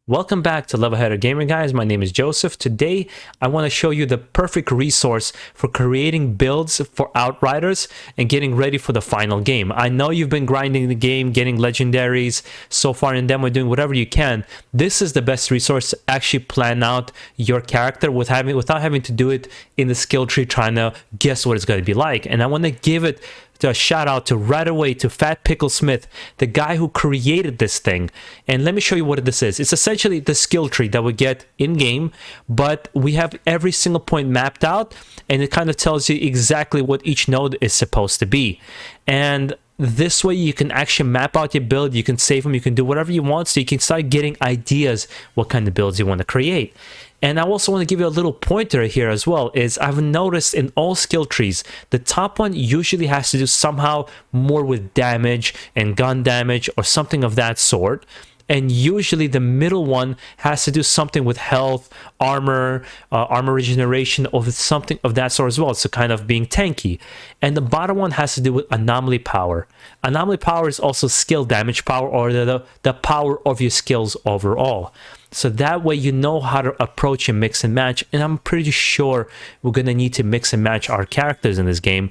Welcome back to Level-Headed Gamer, guys. My name is Joseph. Today, I want to show you the perfect resource for creating builds for Outriders and getting ready for the final game. I know you've been grinding the game, getting legendaries so far in demo, doing whatever you can. This is the best resource to actually plan out your character without having to do it in the skill tree, trying to guess what it's going to be like. And I want to give it a shout out to right away to FatPickleSmith, the guy who created this thing. And let me show you what this is. It's essentially the skill tree that we get in game, but we have every single point mapped out, and it kind of tells you exactly what each node is supposed to be. And this way you can actually map out your build, you can save them, you can do whatever you want, so you can start getting ideas what kind of builds you want to create. And I also want to give you a little pointer here as well, is I've noticed in all skill trees, the top one usually has to do somehow more with damage and gun damage or something of that sort. And usually the middle one has to do something with health, armor, armor regeneration, or something of that sort as well. So kind of being tanky. And the bottom one has to do with anomaly power. Anomaly power is also skill damage power, or the power of your skills overall. So that way you know how to approach and mix and match. And I'm pretty sure we're going to need to mix and match our characters in this game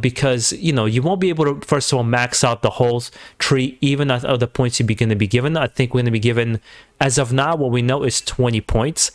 because, you know, you won't be able to, first of all, max out the whole tree, even at other points you're going to be given. I think we're going to be given, as of now, what we know is 20 points.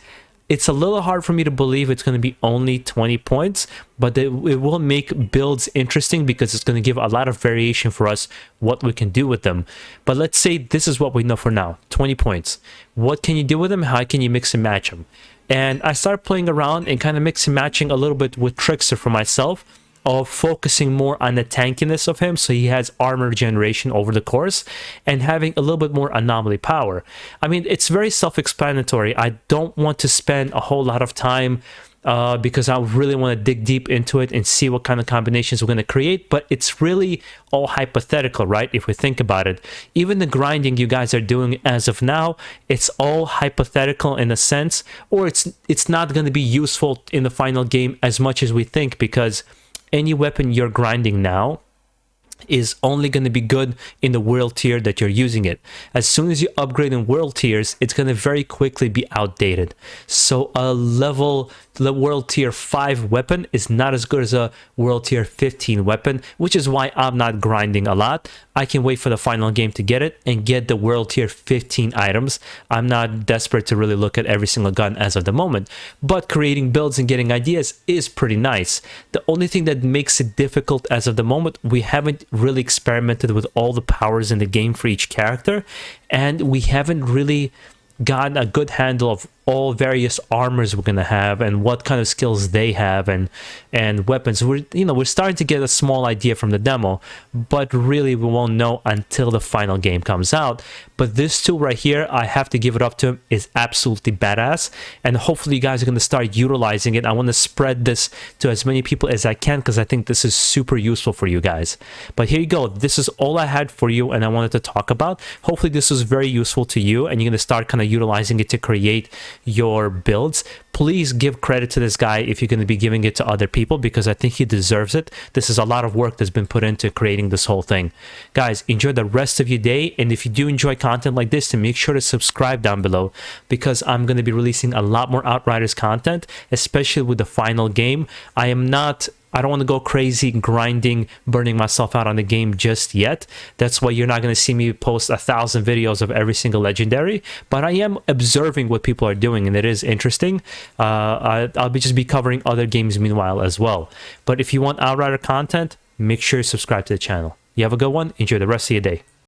It's a little hard for me to believe it's going to be only 20 points, but it will make builds interesting because it's going to give a lot of variation for us what we can do with them. But let's say this is what we know for now, 20 points. What can you do with them? How can you mix and match them? And I started playing around and kind of mix and matching a little bit with Trickster for myself, of focusing more on the tankiness of him, so he has armor generation over the course, and having a little bit more anomaly power. I mean, it's very self-explanatory. I don't want to spend a whole lot of time because I really want to dig deep into it and see what kind of combinations we're going to create, but it's really all hypothetical, right? If we think about it, even the grinding you guys are doing as of now, it's all hypothetical in a sense, or it's not going to be useful in the final game as much as we think, because any weapon you're grinding now is only going to be good in the world tier that you're using it. As soon as you upgrade in world tiers, it's going to very quickly be outdated. So the world tier 5 weapon is not as good as a world tier 15 weapon, which is why I'm not grinding a lot. I can wait for the final game to get it and get the world tier 15 items. I'm not desperate to really look at every single gun as of the moment, but creating builds and getting ideas is pretty nice. The only thing that makes it difficult as of the moment, we haven't really experimented with all the powers in the game for each character, and we haven't really gotten a good handle of all various armors we're gonna have and what kind of skills they have and weapons. We're starting to get a small idea from the demo, but really we won't know until the final game comes out. But this tool right here, I have to give it up to him, is absolutely badass, and hopefully you guys are going to start utilizing it. I want to spread this to as many people as I can because I think this is super useful for you guys. But here you go. This is all I had for you and I wanted to talk about. Hopefully this was very useful to you and you're going to start kind of utilizing it to create your builds. Please give credit to this guy if you're going to be giving it to other people, because I think he deserves it. This is a lot of work that's been put into creating this whole thing. Guys, enjoy the rest of your day, and if you do enjoy content like this, then make sure to subscribe down below, because I'm going to be releasing a lot more Outriders content, especially with the final game. I don't want to go crazy grinding, burning myself out on the game just yet. That's why you're not going to see me post 1,000 videos of every single legendary, but I am observing what people are doing, and it is interesting. I'll just be covering other games meanwhile as well. But if you want Outrider content, make sure you subscribe to the channel. You have a good one. Enjoy the rest of your day.